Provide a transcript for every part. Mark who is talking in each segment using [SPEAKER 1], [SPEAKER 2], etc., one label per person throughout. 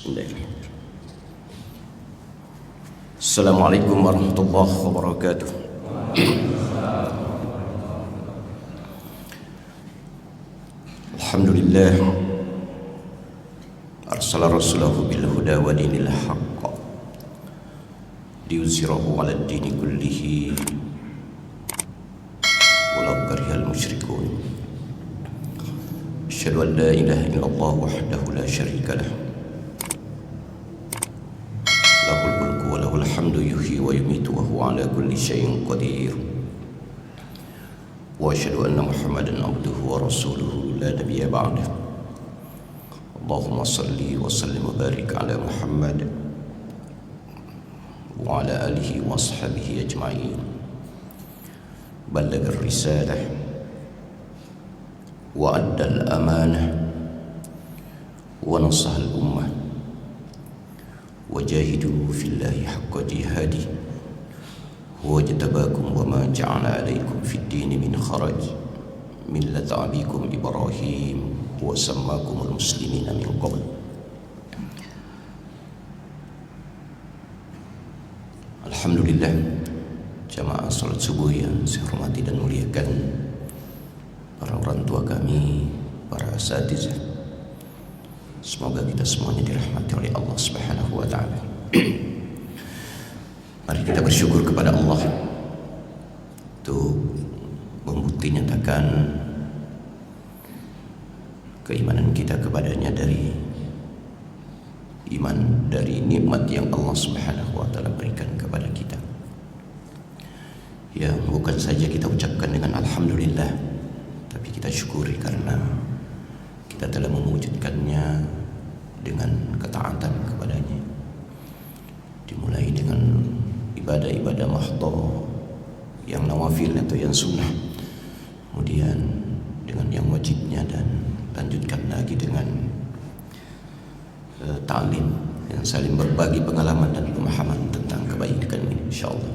[SPEAKER 1] Bismillahirrahmanirrahim. Assalamualaikum warahmatullahi wabarakatuh. Alhamdulillah arsala rasulahu bil huda wa dinil haqq liyuzhirahu 'ala ad-dini kullihi walau karihal musyrikun. Asyhadu an la ilaha illallah wahdahu la syarika lah. Lahul mulku wa lahul hamdu yuhyi wa yumiitu wa huwa 'ala kulli syai'in qadir. Wa asyhadu anna Muhammadan abduhu wa rasuluhu la nabiyya ba'dahu. Allahumma salli wa sallim wa barik 'ala Muhammad wa 'ala alihi wa ashabihi ajma'in. Ballagha ar-risalah wa adda al-amanah wa nasaha al-ummah wa jahidu fillahi haqqa jihadi huwa jatabakum wa ma ja'ala alaikum fid dini min kharaj millata abikum Ibrahim wa sammakumul muslimina min qabl. Alhamdulillah, jamaah salat subuh yang saya hormati dan muliakan, para orang tua kami, para asatizah, semoga kita semuanya dirahmati oleh Allah Subhanahu wa taala. Mari kita bersyukur kepada Allah untuk membukti nyatakan keimanan kita kepadanya dari iman, dari nikmat yang Allah Subhanahu wa taala berikan kepada kita, yang bukan saja kita ucapkan dengan alhamdulillah, tapi kita syukuri karena kita telah mewujudkannya dengan ketaatan kepadanya, dimulai dengan ibadah-ibadah mahdhah yang nawafil atau yang sunnah, kemudian dengan yang wajibnya, dan lanjutkan lagi dengan ta'lim yang saling berbagi pengalaman dan pemahaman tentang kebaikan ini, insyaallah.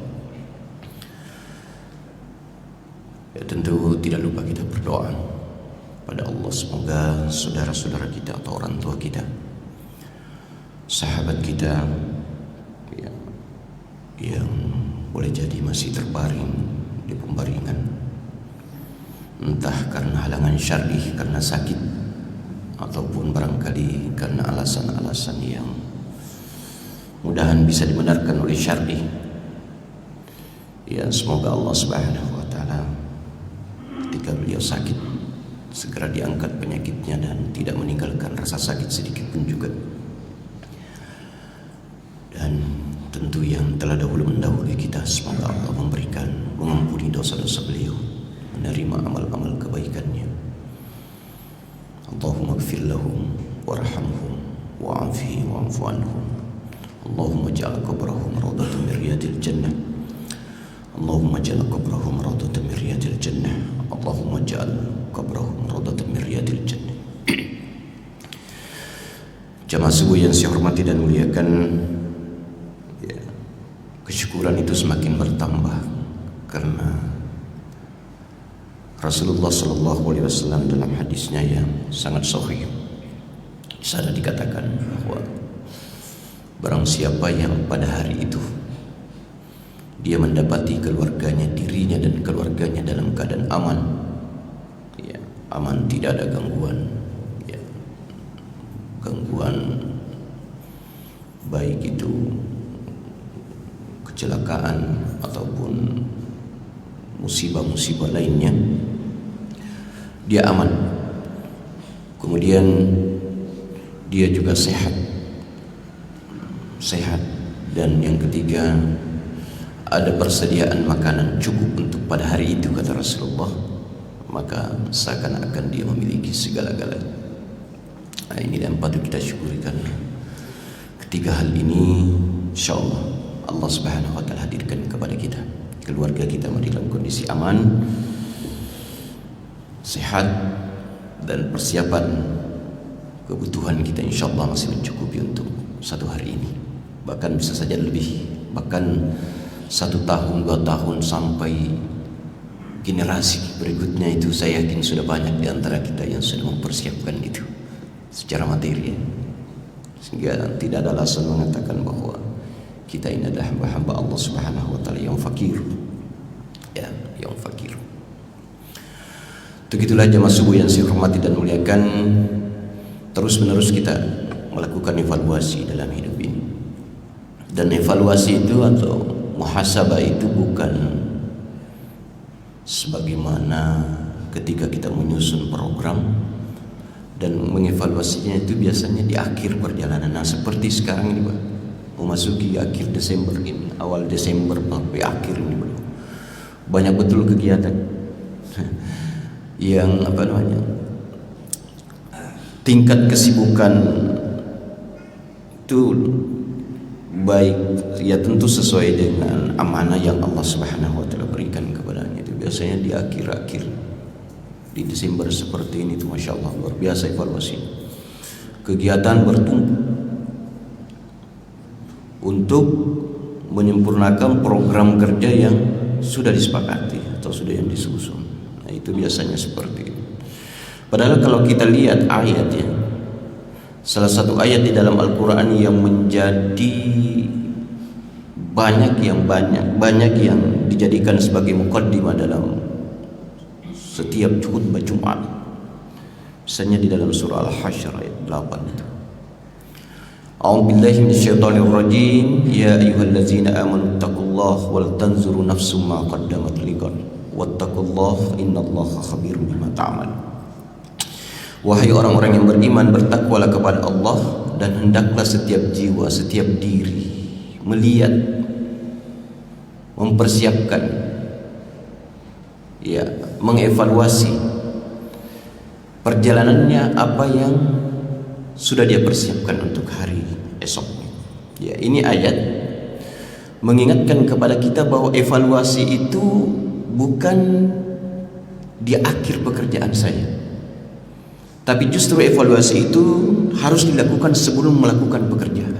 [SPEAKER 1] Ya, tentu tidak lupa kita berdoa pada Allah, semoga saudara-saudara kita atau orang tua kita, sahabat kita ya, yang boleh jadi masih terbaring di pembaringan, entah karena halangan syar'i, karena sakit, ataupun barangkali karena alasan-alasan yang mudahan bisa dibenarkan oleh syar'i, ya semoga Allah Subhanahu wa taala ketika beliau sakit segera diangkat penyakitnya dan tidak meninggalkan rasa sakit sedikit pun juga. Dan tentu yang telah dahulu mendahului kita, semoga Allah mengampuni dosa-dosa beliau, menerima amal-amal kebaikannya. Allahumma ighfir lahum warhamhum wa'afihi wa'fu anhum. Allahumma ja'al qabrahum rawdatan min riyadil jannah. Allahumma ja'al qabrahum rawdatan min riyadil jannah. Allahumma ja'al qabrahum rawdatan min riyadil jannah. Jamaah subuh yang saya hormati dan muliakan, ya, kesyukuran itu semakin bertambah karena Rasulullah sallallahu alaihi wasallam dalam hadisnya yang sangat sahih sana dikatakan bahwa barang siapa yang pada hari itu dia mendapati keluarganya, dirinya dan keluarganya dalam keadaan aman, ya, aman, tidak ada gangguan, ya, gangguan baik itu kecelakaan ataupun musibah-musibah lainnya, dia aman, kemudian dia juga sehat, dan yang ketiga ada persediaan makanan cukup untuk pada hari itu, kata Rasulullah, maka seakan-akan dia memiliki segala-galanya. Nah, ini yang patut kita syukuri karena ketiga hal ini insyaallah Allah Subhanahu wa taala hadirkan kepada kita. Keluarga kita dalam kondisi aman, sehat, dan persiapan kebutuhan kita insyaallah masih mencukupi untuk satu hari ini, bahkan bisa saja lebih, bahkan 1 tahun, 2 tahun, sampai generasi berikutnya. Itu saya yakin sudah banyak di antara kita yang sudah mempersiapkan itu secara materi. sehingga tidak ada alasan mengatakan bahwa kita ini adalah hamba-hamba Allah Subhanahu wa taala yang fakir. Ya, yang fakir. Begitulah jamaah subuh yang saya hormati dan muliakan, terus-menerus kita melakukan evaluasi dalam hidup ini. Dan evaluasi itu atau muhasabah itu bukan sebagaimana ketika kita menyusun program dan mengevaluasinya itu biasanya di akhir perjalanan. Nah, seperti sekarang ini Pak, memasuki akhir Desember ini, awal Desember sampai akhir ini Pak, banyak betul kegiatan yang tingkat kesibukan itu baik ya tentu sesuai dengan amanah yang Allah Subhanahu wa taala berikan kepadanya. Itu biasanya di akhir-akhir di Desember seperti ini tuh Masya Allah luar biasa evaluasi. Kegiatan bertumpuk untuk menyempurnakan program kerja yang sudah disepakati atau sudah yang disusun. Nah, itu biasanya seperti itu. Padahal kalau kita lihat ayat ya, salah satu ayat di dalam Al-Quran yang menjadi banyak yang dijadikan sebagai muqaddimah dalam setiap khutbah Jumat, misalnya di dalam surah Al-Hasyr ayat 8 itu. A'udzubillahi minasyaitonir rajim. Ya ayyuhallazina amanu taqullaha wal tanzuru nafsum ma qaddamat lighad wattaqullaha innallaha khabirum bima ta'malun. Wahai orang-orang yang beriman, bertakwalah kepada Allah dan hendaklah setiap jiwa, setiap diri melihat, mempersiapkan, ya, mengevaluasi perjalanannya apa yang sudah dia persiapkan untuk hari esok. Ya, ini ayat mengingatkan kepada kita bahwa evaluasi itu bukan di akhir pekerjaan saya, tapi justru evaluasi itu harus dilakukan sebelum melakukan pekerjaan.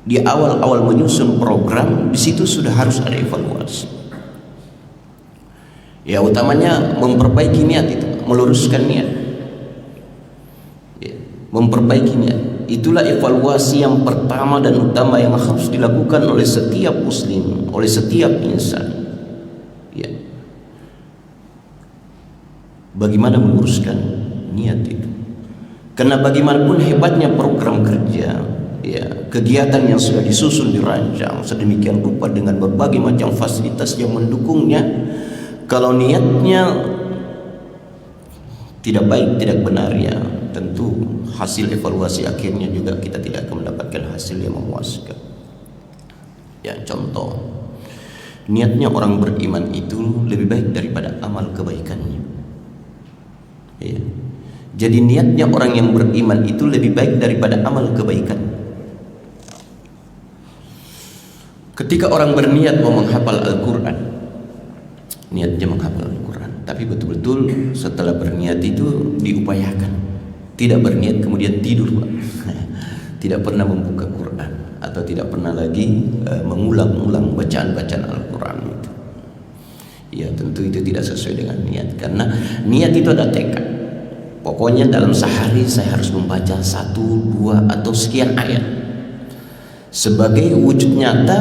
[SPEAKER 1] Di awal-awal menyusun program, di situ sudah harus ada evaluasi. Ya, utamanya memperbaiki niat itu, meluruskan niat. Ya, memperbaiki niat. Itulah evaluasi yang pertama dan utama yang harus dilakukan oleh setiap muslim, oleh setiap insan. Ya. Bagaimana meluruskan niat itu? Karena bagaimanapun hebatnya program kerja, ya, kegiatan yang sudah disusun, dirancang sedemikian rupa dengan berbagai macam fasilitas yang mendukungnya, kalau niatnya tidak baik, tidak benar, ya tentu hasil evaluasi akhirnya juga kita tidak akan mendapatkan hasil yang memuaskan. Ya, contoh, niatnya orang beriman itu lebih baik daripada amal kebaikannya. Ya. Jadi niatnya orang yang beriman itu lebih baik daripada amal kebaikan. Ketika orang berniat mau menghafal Al-Quran, niatnya menghafal Al-Quran, tapi betul-betul setelah berniat itu diupayakan. Tidak berniat kemudian tidur, Pak. Tidak pernah membuka Quran atau tidak pernah lagi mengulang-ulang bacaan-bacaan Al-Quran itu. Ya, tentu itu tidak sesuai dengan niat, karena niat itu ada tekad. Pokoknya dalam sehari saya harus membaca 1, 2 atau sekian ayat sebagai wujud nyata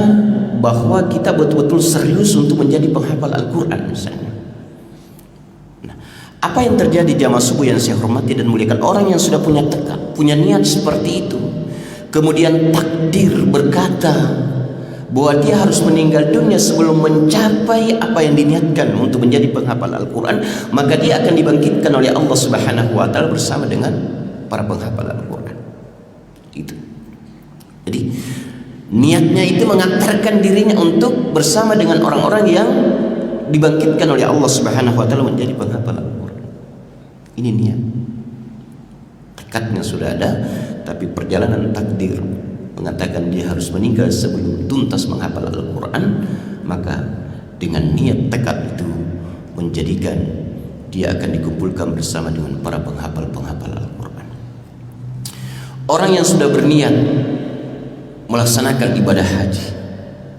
[SPEAKER 1] bahwa kita betul-betul serius untuk menjadi penghafal Al-Quran misalnya. Nah, apa yang terjadi jamaah subuh yang saya hormati dan muliakan? Orang yang sudah punya tekad, punya niat seperti itu, kemudian takdir berkata bahwa dia harus meninggal dunia sebelum mencapai apa yang diniatkan untuk menjadi penghafal Al-Quran, maka dia akan dibangkitkan oleh Allah Subhanahu wa taala bersama dengan para penghafal Al-Quran. Itu. Jadi niatnya itu mengantarkan dirinya untuk bersama dengan orang-orang yang dibangkitkan oleh Allah Subhanahu wa taala menjadi penghafal Al-Quran. Ini niat. Tekadnya sudah ada, tapi perjalanan takdir mengatakan dia harus meninggal sebelum tuntas menghafal Al-Quran, maka dengan niat tekad itu menjadikan dia akan dikumpulkan bersama dengan para penghafal Al-Quran. Orang yang sudah berniat melaksanakan ibadah haji,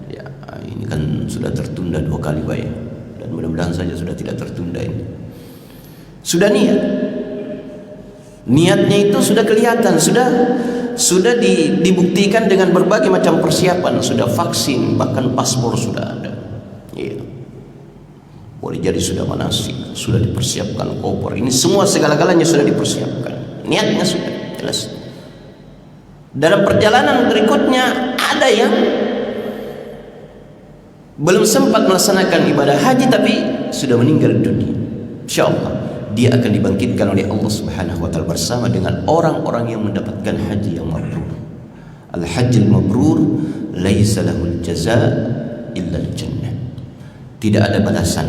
[SPEAKER 1] ya, ini kan sudah tertunda 2 kali Pak, ya, dan mudah-mudahan saja sudah tidak tertunda ini. Sudah niatnya itu sudah kelihatan, sudah sudah dibuktikan dengan berbagai macam persiapan, sudah vaksin, bahkan paspor sudah ada. Iya. Boleh jadi sudah manasik, sudah dipersiapkan koper. Ini semua segala-galanya sudah dipersiapkan. Niatnya sudah jelas. Dalam perjalanan berikutnya ada yang belum sempat melaksanakan ibadah haji tapi sudah meninggal dunia. Insyaallah dia akan dibangkitkan oleh Allah Subhanahu wa taala bersama dengan orang-orang yang mendapatkan haji yang mabrur. Al-hajjul mabrur laisa lahul jazaa illa al-jannah. Tidak ada balasan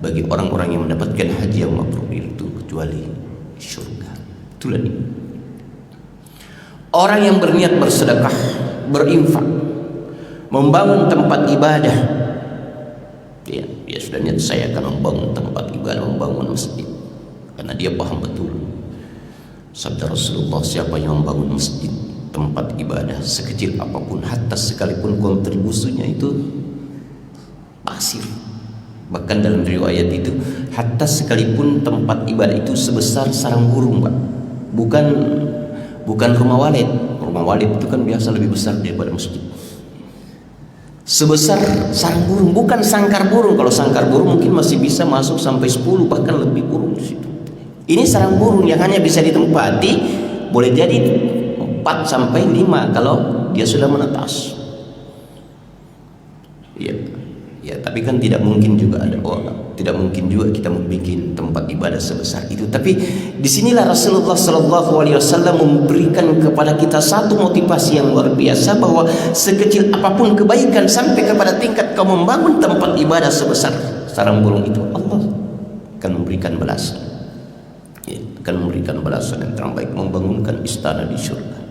[SPEAKER 1] bagi orang-orang yang mendapatkan haji yang mabrur itu kecuali syurga. Itulah ini. Orang yang berniat bersedekah, berinfak, membangun tempat ibadah, dia sudah niat, saya akan membangun tempat ibadah, membangun masjid, karena dia paham betul sabda Rasulullah, siapa yang membangun masjid, tempat ibadah sekecil apapun, hatta sekalipun kontribusinya itu pasir, bahkan dalam riwayat itu hatta sekalipun tempat ibadah itu sebesar sarang burung, Pak, bukan rumah walid. Rumah walid itu kan biasa lebih besar daripada masjid. Sebesar sarang burung, bukan sangkar burung. Kalau sangkar burung mungkin masih bisa masuk sampai 10 bahkan lebih burung di situ. Ini sarang burung yang hanya bisa ditempati boleh jadi 4 sampai 5 kalau dia sudah menetas. Ya, tapi kan tidak mungkin juga ada orang, tidak mungkin juga kita membuat tempat ibadah sebesar itu. Tapi disinilah Rasulullah SAW memberikan kepada kita satu motivasi yang luar biasa, bahwa sekecil apapun kebaikan sampai kepada tingkat kau membangun tempat ibadah sebesar sarang burung itu, Allah akan memberikan balasan. Ya, akan memberikan balasan yang terbaik, membangunkan istana di surga.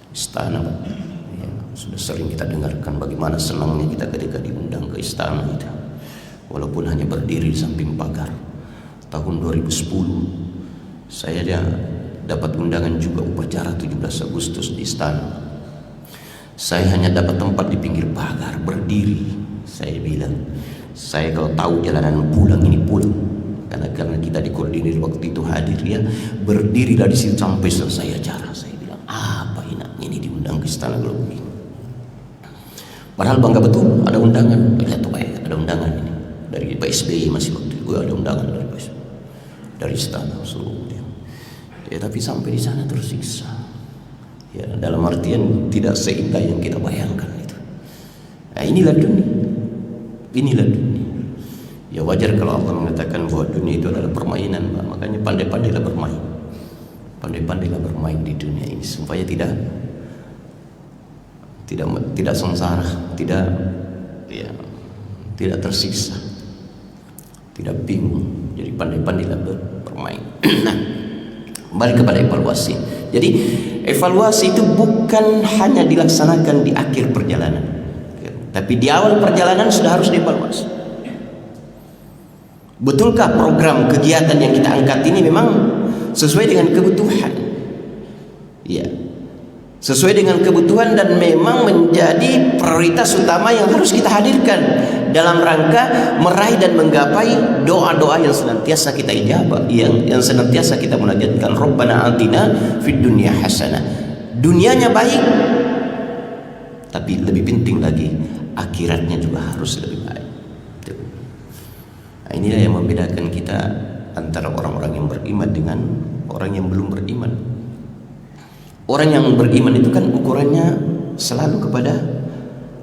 [SPEAKER 1] Istana, sudah sering kita dengarkan bagaimana senangnya kita ketika diundang ke istana itu, walaupun hanya berdiri di samping pagar. Tahun 2010 saya dapat undangan juga upacara 17 Agustus di istana. Saya hanya dapat tempat di pinggir pagar, berdiri. Saya bilang, saya kalau tahu jalanan pulang ini pulang, karena kita dikoordinir waktu itu hadir, ya, berdirilah di situ sampai selesai acara. Saya bilang, apa enaknya ini diundang ke istana kalau begini. Padahal bangga betul, ada undangan. Lihat tuh, ada undangan ini dari Pak SBY, masih waktu itu ada undangan dari Pak SBY, dari istana seluruh dia. Ya, tapi sampai di sana tersiksa. Ya, dalam artian tidak seindah yang kita bayangkan itu. Nah, inilah dunia. Inilah dunia. Ya, wajar kalau Allah mengatakan bahwa dunia itu adalah permainan, Pak. Makanya pandai-pandailah bermain. Pandai-pandailah bermain di dunia ini supaya tidak sengsara, tidak tersiksa, tidak bingung. Jadi pandai-pandailah bermain. Nah, kembali kepada evaluasi. Jadi evaluasi itu bukan hanya dilaksanakan di akhir perjalanan, tapi di awal perjalanan sudah harus dievaluasi. Betulkah program kegiatan yang kita angkat ini memang sesuai dengan kebutuhan? Ya, sesuai dengan kebutuhan dan memang menjadi prioritas utama yang harus kita hadirkan dalam rangka meraih dan menggapai doa-doa yang senantiasa kita ijabah, yang senantiasa kita munajatkan, Rabbana atina fid dunya hasanah. Dunianya baik, tapi lebih penting lagi akhiratnya juga harus lebih baik. Nah, inilah yang membedakan kita antara orang-orang yang beriman dengan orang yang belum beriman. Orang yang beriman itu kan ukurannya selalu kepada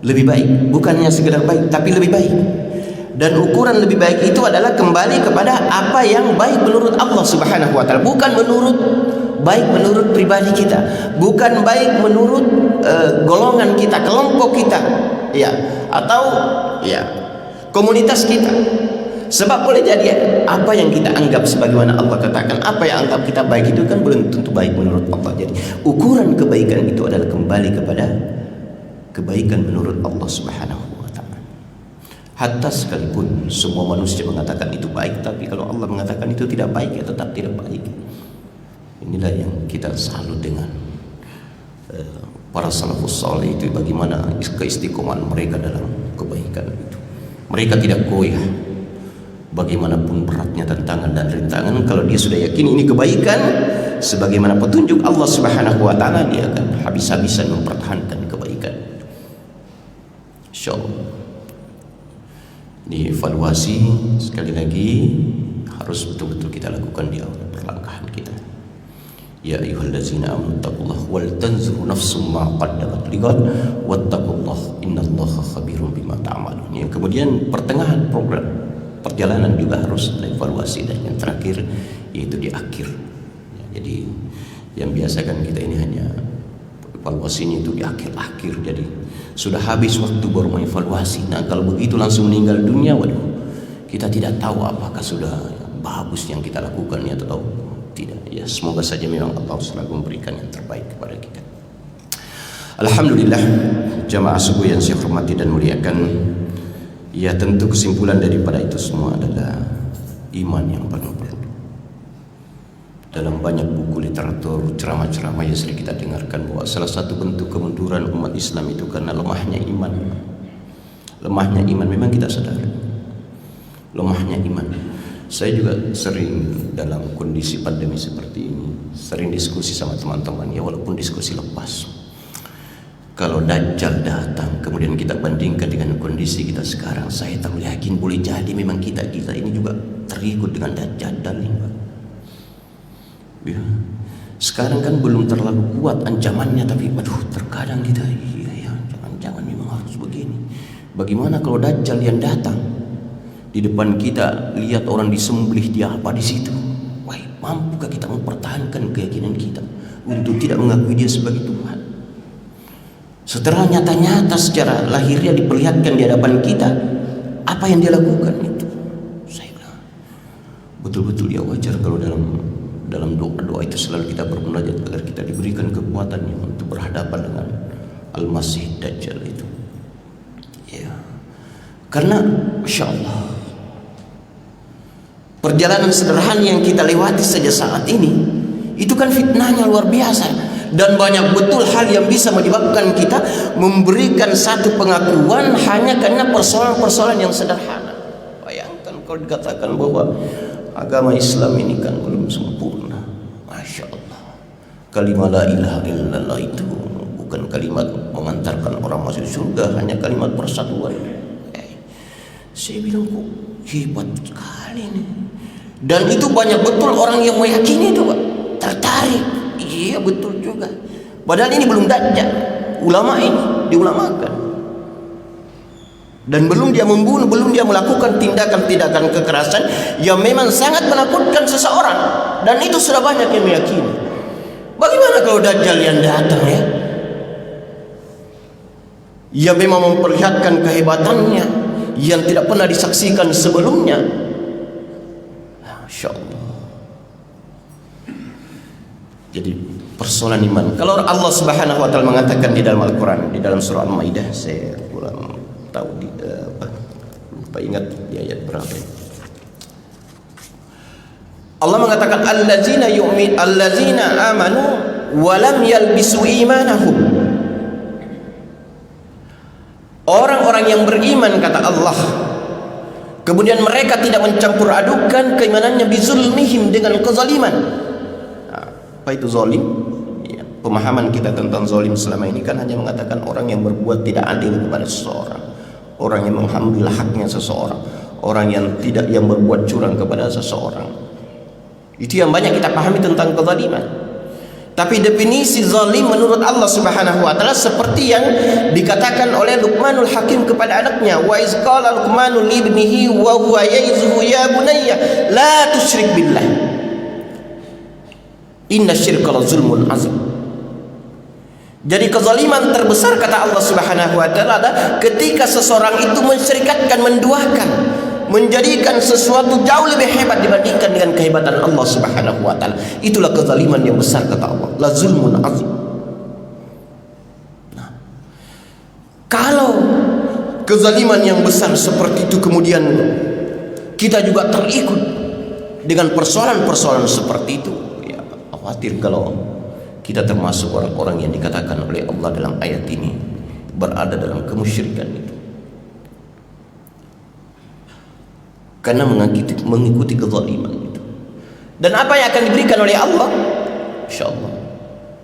[SPEAKER 1] lebih baik, bukannya sekedar baik tapi lebih baik. Dan ukuran lebih baik itu adalah kembali kepada apa yang baik menurut Allah Subhanahu wa taala, bukan baik menurut pribadi kita, bukan baik menurut golongan kita, kelompok kita, ya, atau ya komunitas kita. Sebab boleh jadi apa yang kita anggap sebagaimana Allah katakan, apa yang anggap kita baik itu kan belum tentu baik menurut Allah. Jadi ukuran kebaikan itu adalah kembali kepada kebaikan menurut Allah Subhanahu wa taala. Hatta sekalipun semua manusia mengatakan itu baik, tapi kalau Allah mengatakan itu tidak baik, ya tetap tidak baik. Inilah yang kita salut dengan para salafus saleh itu, bagaimana keistiqomahan mereka dalam kebaikan itu. Mereka tidak goyah, bagaimanapun beratnya tantangan dan rintangan, kalau dia sudah yakin ini kebaikan sebagaimana petunjuk Allah Subhanahu wa taala, dia akan habis-habisan mempertahankan kebaikan. Insyaallah. Dievaluasi sekali lagi harus betul-betul kita lakukan di awal perlangkahan kita. Ya ayyuhallazina amanu taqullaha wal tanzur nafsum ma qaddamat lighad wattaqullaha innallaha khabirum bima ta'malun. Yang kemudian pertengahan program perjalanan juga harus evaluasi, dan yang terakhir yaitu di akhir. Jadi yang biasa kan kita ini hanya evaluasinya itu di akhir-akhir, jadi sudah habis waktu baru mengevaluasi. Nah kalau begitu langsung meninggal dunia, waduh, kita tidak tahu apakah sudah bagus yang kita lakukan atau tidak. Ya semoga saja memang Allah selalu memberikan yang terbaik kepada kita. Alhamdulillah, jamaah subuh yang saya hormati dan muliakan. Ya tentu kesimpulan daripada itu semua adalah iman yang penuh. Dalam banyak buku literatur, ceramah-ceramah yang sering kita dengarkan bahwa salah satu bentuk kemunduran umat Islam itu karena lemahnya iman. Lemahnya iman, memang kita sadar. Lemahnya iman. Saya juga sering dalam kondisi pandemi seperti ini, sering diskusi sama teman-teman, ya walaupun diskusi lepas. Kalau Dajjal datang kemudian kita bandingkan dengan kondisi kita sekarang, saya tak yakin boleh jadi memang kita ini juga terikut dengan Dajjal ini, Pak. Ya. Sekarang kan belum terlalu kuat ancamannya, tapi aduh terkadang kita jangan memang harus begini. Bagaimana kalau Dajjal yang datang di depan kita, lihat orang disembelih, dia apa di situ? Wah, mampukah kita mempertahankan keyakinan kita untuk tidak mengakui dia sebagai Tuhan? Setelah nyata-nyata secara lahirnya diperlihatkan di hadapan kita, apa yang dia lakukan itu, saya bilang betul-betul dia wajar kalau dalam doa-doa itu selalu kita bermunajat agar kita diberikan kekuatannya untuk berhadapan dengan Al-Masih Dajjal itu. Ya, karena Masya Allah, perjalanan sederhana yang kita lewati saja saat ini itu kan fitnahnya luar biasa. Dan banyak betul hal yang bisa menyebabkan kita memberikan satu pengakuan hanya karena persoalan-persoalan yang sederhana. Bayangkan kalau dikatakan bahwa agama Islam ini kan belum sempurna. Masya Allah, kalimat la ilaha illallah itu bukan kalimat mengantarkan orang masuk surga, hanya kalimat persatuan. Saya bilang kok hebat sekali nih. Dan itu banyak betul orang yang meyakini itu, Pak, tertarik. Iya betul juga. Padahal ini belum Dajjal, ulama ini diulamakan. Dan belum dia membunuh, belum dia melakukan tindakan-tindakan kekerasan yang memang sangat menakutkan seseorang. Dan itu sudah banyak yang meyakini. Bagaimana kalau Dajjal yang datang ya? Ia memang memperlihatkan kehebatannya yang tidak pernah disaksikan sebelumnya. Masya Allah. Jadi persoalan iman. Kalau Allah Subhanahu wa taala mengatakan di dalam Al-Qur'an, di dalam surah Al-Maidah, saya kurang tahu lupa ingat di ayat berapa. Allah mengatakan allazina amanu wa lam yalbisu imanahum. Orang-orang yang beriman, kata Allah, kemudian mereka tidak mencampur adukan keimanannya bizulmihim, dengan kezaliman. Apa itu zalim? Ya, pemahaman kita tentang zalim selama ini kan hanya mengatakan orang yang berbuat tidak adil kepada seseorang, orang yang mengambil haknya seseorang, orang yang berbuat curang kepada seseorang. Itu yang banyak kita pahami tentang kezaliman. Tapi definisi zalim menurut Allah Subhanahu wa taala seperti yang dikatakan oleh Luqmanul Hakim kepada anaknya, wa iz qala Luqmanu li ibnihi wa huwa ya'izuhu ya bunayya la tusyrik billah inna syirka la zulmun azim. Jadi kezaliman terbesar, kata Allah Subhanahu wa taala, ketika seseorang itu mensyirikatkan, menduakan, menjadikan sesuatu jauh lebih hebat dibandingkan dengan kehebatan Allah Subhanahu wa taala. Itulah kezaliman yang besar, kata Allah, la zulmun azim. Nah, kalau kezaliman yang besar seperti itu kemudian kita juga terikut dengan persoalan-persoalan seperti itu, khawatir kalau kita termasuk orang-orang yang dikatakan oleh Allah dalam ayat ini berada dalam kemusyrikan itu. karena mengikuti kezaliman itu. Dan apa yang akan diberikan oleh Allah? Insyaallah.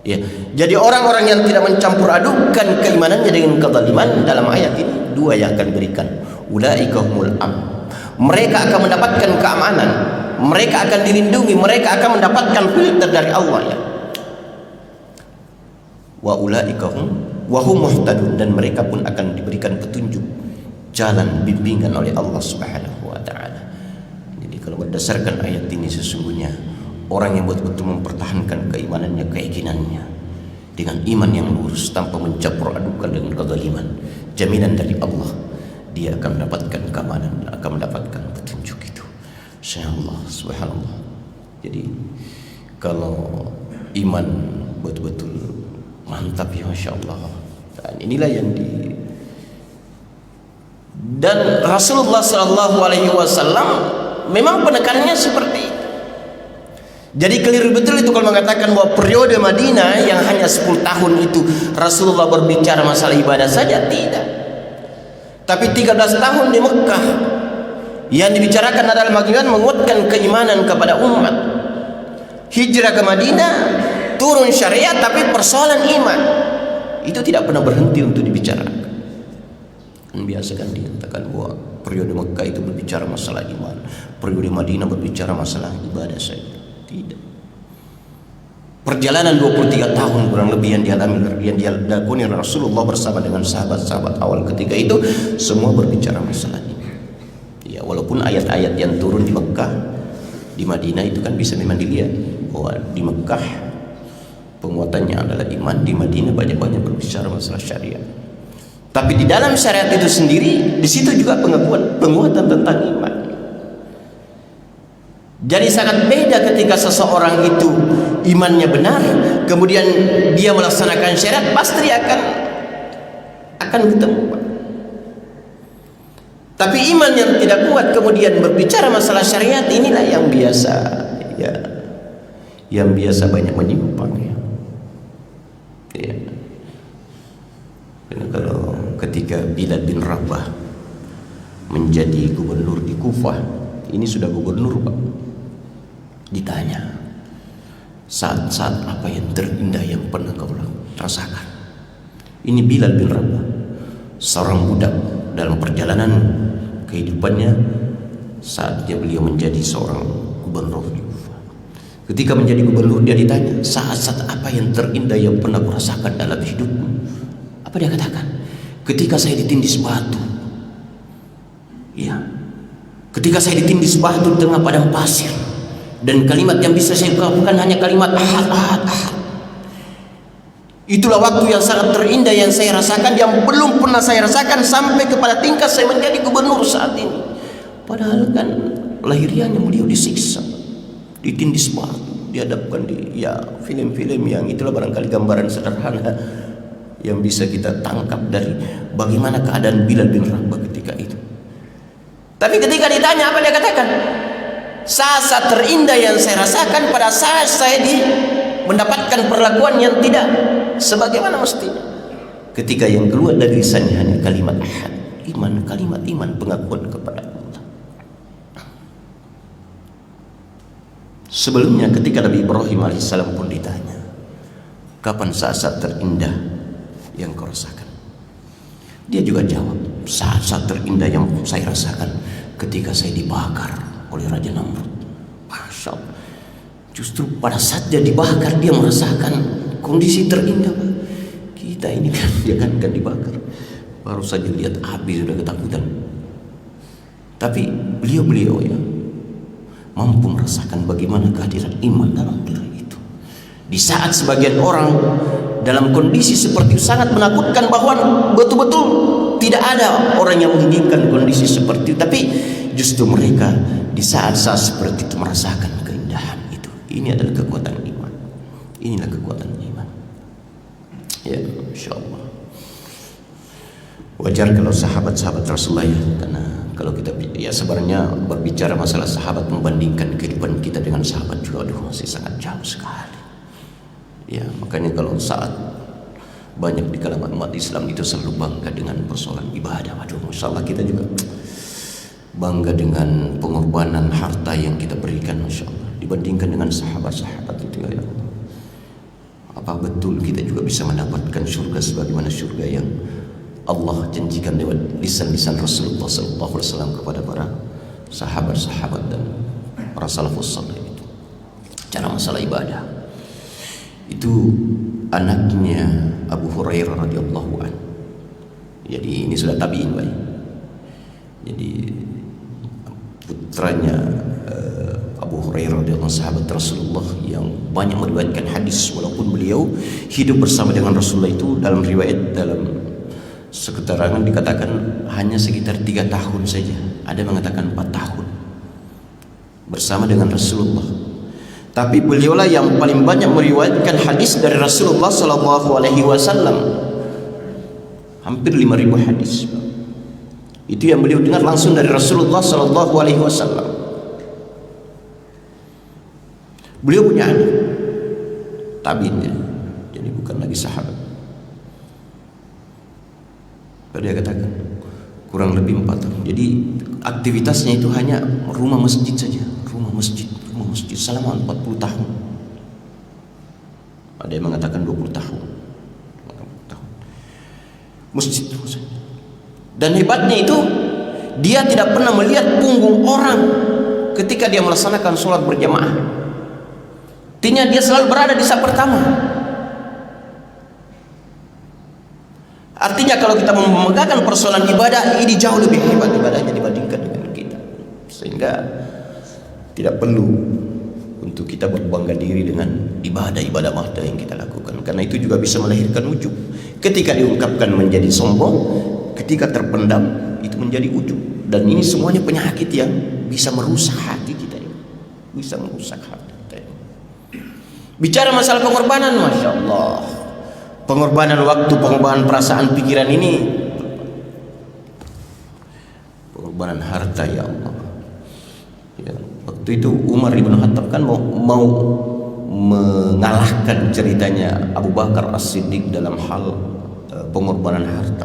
[SPEAKER 1] Ya, jadi orang-orang yang tidak mencampur adukan keimanannya dengan kezaliman dalam ayat ini, dua yang akan diberikan. Ulaika humul am. Mereka akan mendapatkan keamanan, mereka akan dilindungi, mereka akan mendapatkan filter dari Allah ya. Wa ulaika hum muhtadun, dan mereka pun akan diberikan petunjuk jalan bimbingan oleh Allah Subhanahu wa taala. Jadi kalau berdasarkan ayat ini sesungguhnya orang yang betul-betul mempertahankan keimanannya, keyakinannya dengan iman yang lurus tanpa mencampur adukan dengan kezaliman, jaminan dari Allah, dia akan mendapatkan keamanan, akan mendapatkan petunjuk itu. Insyaallah, subhanallah. Jadi kalau iman betul-betul mantap ya, Masya Allah. Dan inilah yang dan Rasulullah SAW memang penekanannya seperti itu. Jadi keliru betul itu kalau mengatakan bahwa periode Madinah yang hanya 10 tahun itu Rasulullah berbicara masalah ibadah saja, tidak. Tapi 13 tahun di Mekah yang dibicarakan adalah bagaimana menguatkan keimanan kepada umat. Hijrah ke Madinah, turun syariat, tapi persoalan iman itu tidak pernah berhenti untuk dibicarakan. Dan biasa kan dikatakan bahwa periode Mekah itu berbicara masalah iman, periode Madinah berbicara masalah ibadah saja. Tidak. Perjalanan 23 tahun kurang lebih yang dilakoni Rasulullah bersama dengan sahabat-sahabat awal ketika itu semua berbicara masalah ini. Ya, walaupun ayat-ayat yang turun di Mekah, di Madinah itu kan bisa memang dilihat bahwa di Mekah penguatannya adalah iman, di Madinah banyak-banyak berbicara masalah syariat. Tapi di dalam syariat itu sendiri, di situ juga penguatan tentang iman. Jadi sangat beda ketika seseorang itu imannya benar, kemudian dia melaksanakan syariat, pasti akan ketemu. Tapi iman yang tidak kuat kemudian berbicara masalah syariat, inilah yang biasa ya, yang biasa banyak menyimpang ya. Ya. Karena kalau ketika Bilal bin Rabah menjadi gubernur di Kufah, ini sudah gubernur Pak, ditanya saat-saat apa yang terindah yang pernah kau rasakan. Ini Bilal bin Rabah, seorang budak dalam perjalanan kehidupannya saatnya beliau menjadi seorang gubernur di Kufah. Ketika menjadi gubernur dia ditanya, saat-saat apa yang terindah yang pernah kau rasakan dalam hidupmu? Apa dia katakan? Ketika saya ditindis batu. Ya. Ketika saya ditindis batu di tengah padang pasir, dan kalimat yang bisa saya ucapkan hanya kalimat ahad, ahad, ahad. Itulah waktu yang sangat terindah yang saya rasakan, yang belum pernah saya rasakan sampai kepada tingkat saya menjadi gubernur saat ini. Padahal kan lahiriahnya beliau disiksa, ditindis batu, dihadapkan di film-film yang itulah barangkali gambaran sederhana yang bisa kita tangkap dari bagaimana keadaan Bilal bin Rabah ketika itu. Tapi ketika ditanya apa dia katakan? Saat terindah yang saya rasakan pada saat saya mendapatkan perlakuan yang tidak sebagaimana mestinya. Ketika yang keluar dari lisannya hanya kalimat ahad, iman, kalimat iman, pengakuan kepada Allah. Sebelumnya ketika Nabi Ibrahim alaihissalam pun ditanya, kapan saat-saat terindah yang kau rasakan? Dia juga jawab, saat-saat terindah yang saya rasakan ketika saya dibakar oleh Raja Namrud. Masya Allah. Justru pada saat dia dibakar dia merasakan kondisi terindah. Kita ini kan dia kan dibakar, baru saja lihat api sudah ketakutan. Tapi beliau ya mampu merasakan bagaimana kehadiran iman dalam diri itu. Di saat sebagian orang dalam kondisi seperti itu sangat menakutkan, bahwa betul-betul tidak ada orang yang menginginkan kondisi seperti itu, tapi justru mereka di saat-saat seperti itu merasakan keindahan itu. Ini adalah kekuatan iman. Inilah kekuatan iman. Ya, insyaallah. Wajar kalau sahabat-sahabat Rasulullah ya, karena kalau kita ya sebenarnya berbicara masalah sahabat membandingkan kehidupan kita dengan sahabat juga masih sangat jauh sekali. Ya, makanya kalau saat banyak di kalangan umat Islam itu selalu bangga dengan persoalan ibadah. Waduh, masyaallah kita juga bangga dengan pengorbanan harta yang kita berikan, Masya Allah, dibandingkan dengan sahabat-sahabat itu, ya Allah. Apa betul kita juga bisa mendapatkan surga sebagaimana surga yang Allah janjikan lewat lisan-lisan Rasulullah SAW kepada para sahabat-sahabat dan para salafus saleh itu? Cara masalah ibadah itu anaknya Abu Hurairah radhiyallahu an. Jadi ini sudah tabi'in, baik. Jadi putranya Abu Hurairah radhiyallahu anhu, sahabat Rasulullah yang banyak meriwayatkan hadis, walaupun beliau hidup bersama dengan Rasulullah itu dalam riwayat, dalam keterangan dikatakan hanya sekitar 3 tahun saja, ada mengatakan 4 tahun bersama dengan Rasulullah. Tapi beliaulah yang paling banyak meriwayatkan hadis dari Rasulullah sallallahu alaihi wasallam, hampir 5.000 hadis. Itu yang beliau dengar langsung dari Rasulullah sallallahu alaihi wasallam. Beliau punya anak tabi'in, jadi bukan lagi sahabat. Dia katakan kurang lebih 4 tahun. Jadi aktivitasnya itu hanya rumah masjid saja, rumah masjid selama 40 tahun. Ada yang mengatakan 20 tahun. Masjid terus. Dan hebatnya itu dia tidak pernah melihat punggung orang ketika dia melaksanakan sholat berjamaah. Artinya dia selalu berada di saf pertama. Artinya kalau kita memegangkan persoalan ibadah ini jauh lebih hebat ibadahnya dibandingkan dengan kita, sehingga tidak perlu untuk kita berbangga diri dengan ibadah-ibadah mahda yang kita lakukan, karena itu juga bisa melahirkan ujub. Ketika diungkapkan menjadi sombong, ketika terpendam itu menjadi ujub, dan ini semuanya penyakit yang bisa merusak hati kita, bisa merusak hati kita. Bicara masalah pengorbanan, Masya Allah, pengorbanan waktu, pengorbanan perasaan, pikiran ini, pengorbanan harta, ya Allah. Ya, waktu itu Umar ibn Khattab kan mau mengalahkan ceritanya Abu Bakar As-Siddiq dalam hal pengorbanan harta.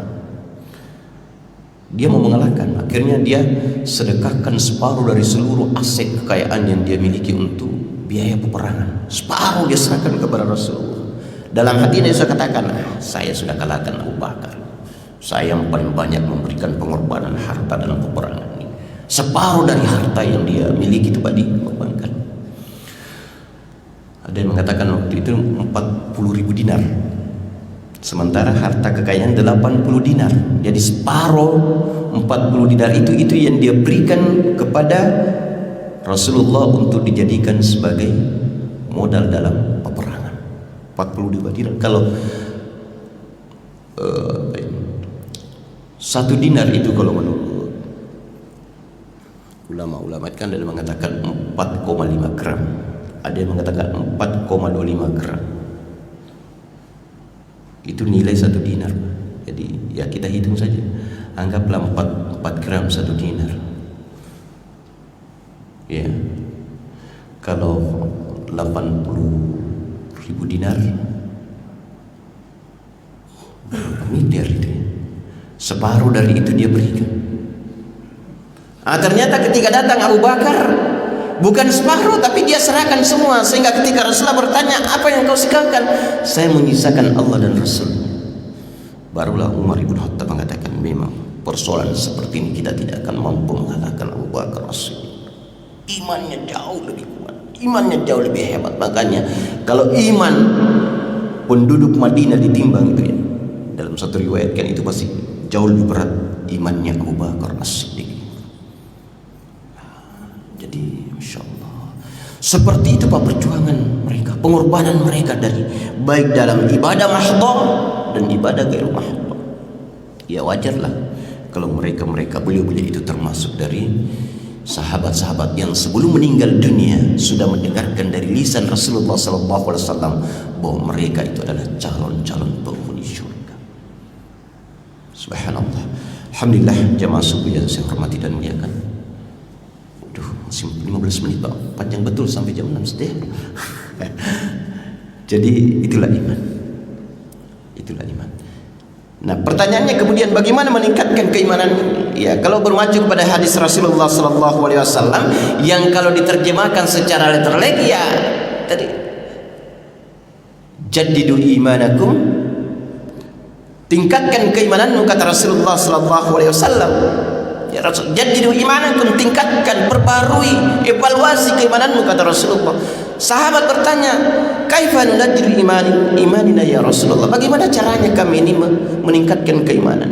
[SPEAKER 1] Dia mau mengalahkan, akhirnya dia sedekahkan separuh dari seluruh aset kekayaan yang dia miliki untuk biaya peperangan. Separuh dia serahkan kepada Rasulullah. Dalam hatinya dia katakan, saya sudah kalahkan Abu Bakar, saya yang paling banyak memberikan pengorbanan harta dalam peperangan ini. Separuh dari harta yang dia miliki itu dikorbankan. Ada yang mengatakan waktu itu 40.000 dinar, sementara harta kekayaan 80 dinar. Jadi separuh 40 dinar itu yang dia berikan kepada Rasulullah untuk dijadikan sebagai modal dalam peperangan. 40 dinar. Kalau 1 dinar itu kalau menurut ulama-ulama kan ada yang mengatakan 4,5 gram, ada yang mengatakan 4,25 gram. Itu nilai 1 dinar. Jadi ya kita hitung saja, anggaplah 4 gram 1 dinar. Ya, kalau 80.000 dinar, miliar itu. Separuh dari itu dia berikan. Ternyata ketika datang Abu Bakar, bukan separuh tapi dia serahkan semua, sehingga ketika Rasulullah bertanya, apa yang kau sisihkan? Saya menyisakan Allah dan Rasul. Barulah Umar ibn Khattab mengatakan, memang persoalan seperti ini kita tidak akan mampu mengalahkan Abu Bakar As-Siddiq. Imannya jauh lebih kuat, imannya jauh lebih hebat. Makanya kalau iman penduduk Madinah ditimbang itu ya, dalam satu riwayat kan itu pasti jauh lebih berat imannya Abu Bakar As-Siddiq. Jadi Masya Allah, seperti itu Pak perjuangan mereka, pengorbanan mereka dari baik dalam ibadah mahdoh dan ibadah gairu mahdoh. Ya wajarlah kalau mereka beliau itu termasuk dari sahabat-sahabat yang sebelum meninggal dunia sudah mendengarkan dari lisan Rasulullah SAW bahwa mereka itu adalah calon-calon penghuni surga. Subhanallah. Alhamdulillah jamaah subuh yang saya hormati dan muliakan. Masih 15 menit Pak, panjang betul sampai jam 6 Jadi itulah iman. Itulah iman. Nah, pertanyaannya kemudian bagaimana meningkatkan keimanan ini? Ya, kalau bermacu kepada hadis Rasulullah SAW yang kalau diterjemahkan secara literal ya tadi jaddidu imanakum, tingkatkan keimananmu kata Rasulullah SAW. Ya Rasul, jaddidu imanakum, tingkatkan, perbarui, evaluasi keimananmu kata Rasulullah. Sahabat bertanya, kaifa nunaddiru imanina ya Rasulullah? Bagaimana caranya kami ini meningkatkan keimanan?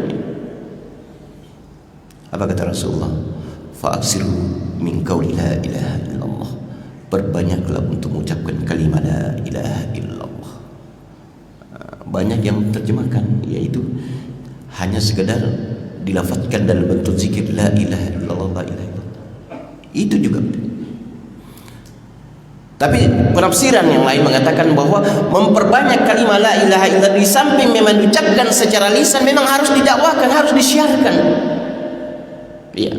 [SPEAKER 1] Apa kata Rasulullah? Fa'aksiru min qawli la ilaha illallah. Perbanyaklah untuk mengucapkan kalimat la ilaha illallah. Banyak yang terjemahkan yaitu hanya sekedar dilafazkan dalam bentuk zikir la ilaha illallah, la ilaha illallah. Itu juga. Tapi penafsiran yang lain mengatakan bahwa memperbanyak kalimat la ilaha illallah di samping memang diucapkan secara lisan, memang harus didakwakan, harus disiarkan. Iya,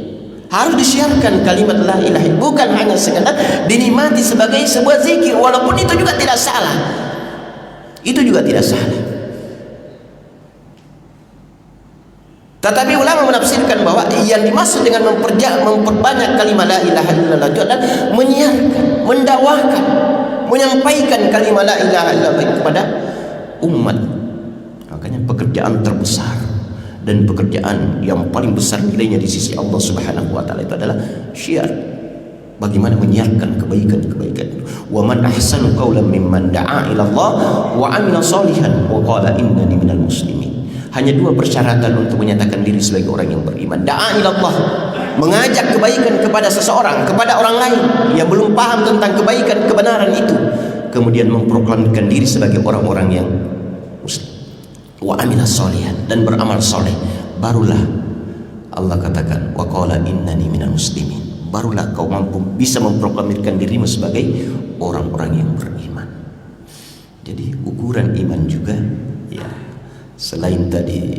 [SPEAKER 1] harus disiarkan kalimat la ilaha illallah, bukan hanya sekadar dinikmati sebagai sebuah zikir, walaupun itu juga tidak salah. Itu juga tidak salah. Tetapi ulama menafsirkan bahwa yang dimaksud dengan memperbanyak kalimat la ilaha illallah itu adalah menyiarkan, mendakwakan, menyampaikan kalimat la ilaha illallah kepada umat. Makanya pekerjaan terbesar dan pekerjaan yang paling besar nilainya di sisi Allah Subhanahu wa taala itu adalah syiar. Bagaimana menyiarkan kebaikan-kebaikan. Wa man ahsanu qawlan mimman da'a ila Allah wa 'amila shalihan wa qala innani minal muslimin. Hanya dua persyaratan untuk menyatakan diri sebagai orang yang beriman. Da'a ila Allah, mengajak kebaikan kepada seseorang, kepada orang lain yang belum paham tentang kebaikan, kebenaran itu, kemudian memproklamirkan diri sebagai orang-orang yang muslim. Wa amila sholihan, dan beramal soleh. Barulah Allah katakan wa qala innani minal muslimin. Barulah kau mampu bisa memproklamirkan dirimu sebagai orang-orang yang beriman. Jadi ukuran iman juga ya, selain tadi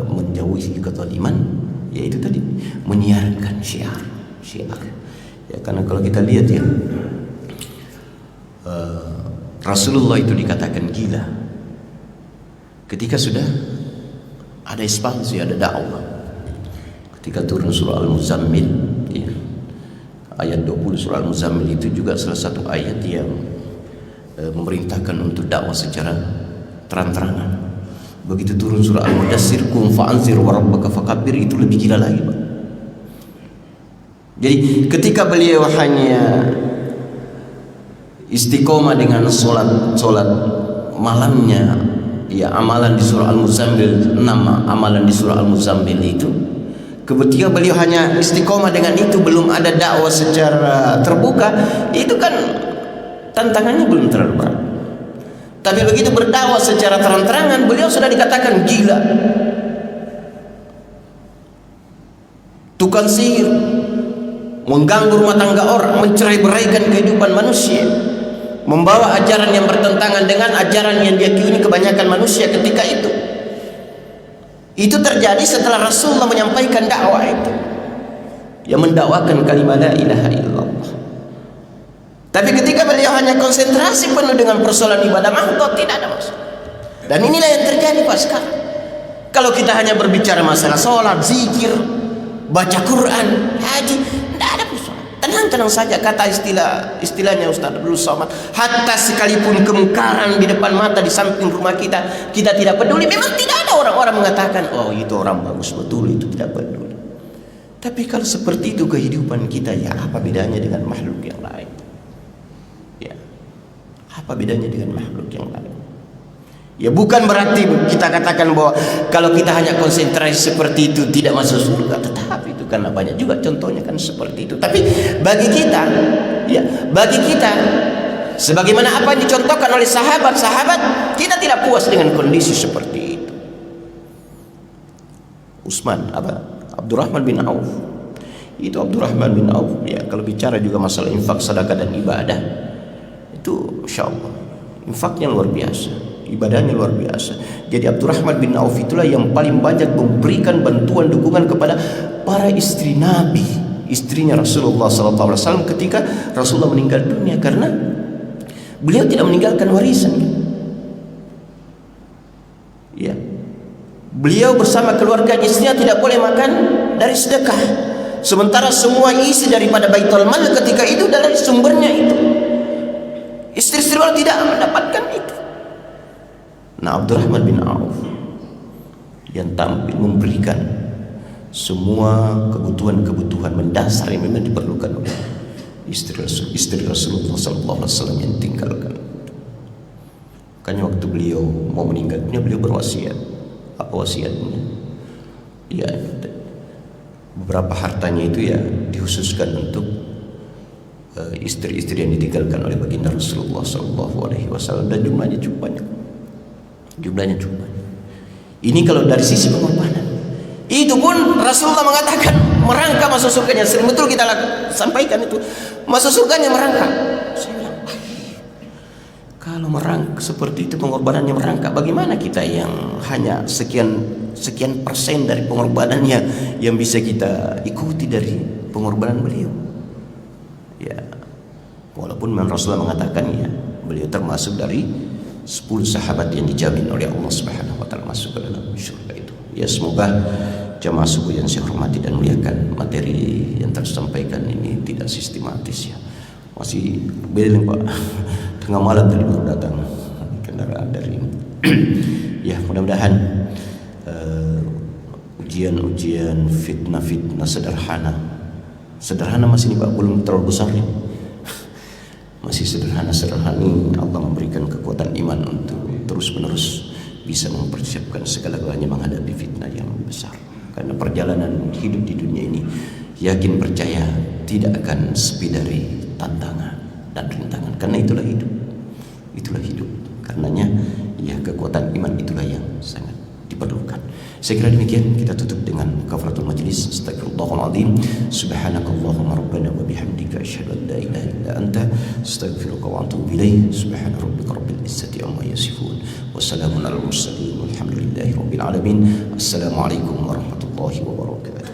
[SPEAKER 1] menjauhi kezaliman, yaitu tadi menyiarkan syiar. Ya, karena kalau kita lihat ya, Rasulullah itu dikatakan gila ketika sudah ada ekspansi, ada dakwah. Ketika turun surah Al-Muzammil ya, ayat 20 surah Al-Muzammil itu juga salah satu ayat yang memerintahkan untuk dakwah secara terang-terangan. Begitu turun surah Al-Mudassir, qum fa'anzir wa rabbaka fakabbir, itu lebih gila lagi, Pak. Jadi ketika beliau hanya istiqomah dengan solat malamnya, ya amalan di surah Al-Muzammil, 6 amalan di surah Al-Muzammil itu, ketika beliau hanya istiqomah dengan itu, belum ada dakwah secara terbuka, itu kan tantangannya belum terlalu berat. Tapi begitu berdakwah secara terang-terangan, beliau sudah dikatakan gila, tukang sihir, mengganggu rumah tangga orang, mencerai-beraikan kehidupan manusia, membawa ajaran yang bertentangan dengan ajaran yang diyakini kebanyakan manusia ketika itu. Itu terjadi setelah Rasulullah menyampaikan dakwah itu, yang mendakwakan kalimat la ilaha illallah. Tapi ketika beliau hanya konsentrasi penuh dengan persoalan ibadah mahdoh, tidak ada masalah. Dan inilah yang terjadi Pak sekarang. Kalau kita hanya berbicara masalah sholat, zikir, baca Quran, haji, tidak ada persoalan. Tenang-tenang saja, kata istilahnya Ustaz Abdul Somad, hatta sekalipun kemungkaran di depan mata di samping rumah kita, kita tidak peduli. Memang tidak ada orang-orang mengatakan, oh itu orang bagus, betul, itu tidak peduli. Tapi kalau seperti itu kehidupan kita, ya apa bedanya dengan makhluk yang lain? Ya, apa bedanya dengan makhluk yang lain? Ya bukan berarti kita katakan bahwa kalau kita hanya konsentrasi seperti itu tidak masuk surga, tetapi itu karena banyak juga contohnya kan seperti itu. Tapi bagi kita, ya bagi kita, sebagaimana apa yang dicontohkan oleh sahabat-sahabat, kita tidak puas dengan kondisi seperti itu. Abdurrahman bin Auf, itu Abdurrahman bin Auf ya, kalau bicara juga masalah infak, sedekah dan ibadah, itu Masya Allah infaknya luar biasa, ibadahnya luar biasa. Jadi Abdurrahman bin Auf itulah yang paling banyak memberikan bantuan dukungan kepada para istri Nabi, istrinya Rasulullah SAW ketika Rasulullah meninggal dunia, karena beliau tidak meninggalkan warisan. Ya, Beliau bersama keluarganya, istrinya tidak boleh makan dari sedekah. Sementara semua isi daripada Baitul Mal ketika itu dari sumbernya itu. Istri-istri beliau tidak mendapatkan itu. Nah, Abdurrahman bin Auf yang tampil memberikan semua kebutuhan-kebutuhan mendasar yang memang diperlukan oleh istri Rasulullah SAW yang tinggalkan. Makanya waktu beliau mau meninggal dunia, beliau berwasiat. Apa wasiatnya? Ya, beberapa hartanya itu ya dikhususkan untuk istri-istri yang ditinggalkan oleh baginda Rasulullah SAW, dan jumlahnya cukup banyak. Jumlahnya cukup banyak. Ini kalau dari sisi pengorbanan. Itu pun Rasulullah mengatakan merangkak masuk surganya. Sering betul kita sampaikan itu, masuk surganya merangkak. Saya bilang, kalau merangkak seperti itu, pengorbanannya merangkak, bagaimana kita yang hanya sekian persen dari pengorbanannya yang bisa kita ikuti dari pengorbanan beliau? Ya, walaupun Rasulullah mengatakan ya, beliau termasuk dari 10 sahabat yang dijamin oleh Allah Subhanahu wa taala masuk ke dalam surga itu. Ya, semoga jamaah subuh yang saya hormati dan muliakan, materi yang tersampaikan ini tidak sistematis ya. Masih beda Pak. Tengah malam tadi baru datang kendaraan dari ya, mudah-mudahan ujian-ujian fitnah-fitnah sederhana masih nih Pak, belum terlalu besar ya. Masih sederhana Allah memberikan kekuatan iman untuk terus-menerus bisa mempersiapkan segala-galanya menghadapi fitnah yang lebih besar. Karena perjalanan hidup di dunia ini, yakin percaya tidak akan sepi dari tantangan dan rintangan. Karena itulah hidup. Karenanya ya, kekuatan iman itulah yang sangat diperlukan. Saya kira demikian, kita tutup dengan kafaratul majlis. Astagfirullahaladzim. Subhanakallahumma rabbana wa bihamdika asyhadu an la ilaha illa anta astaghfiruka wa atubu ilaik. Subhana rabbika rabbil izzati amma yasifun wa salamun alal mursalin walhamdulillahi rabbil alamin. Assalamualaikum warahmatullahi wabarakatuh.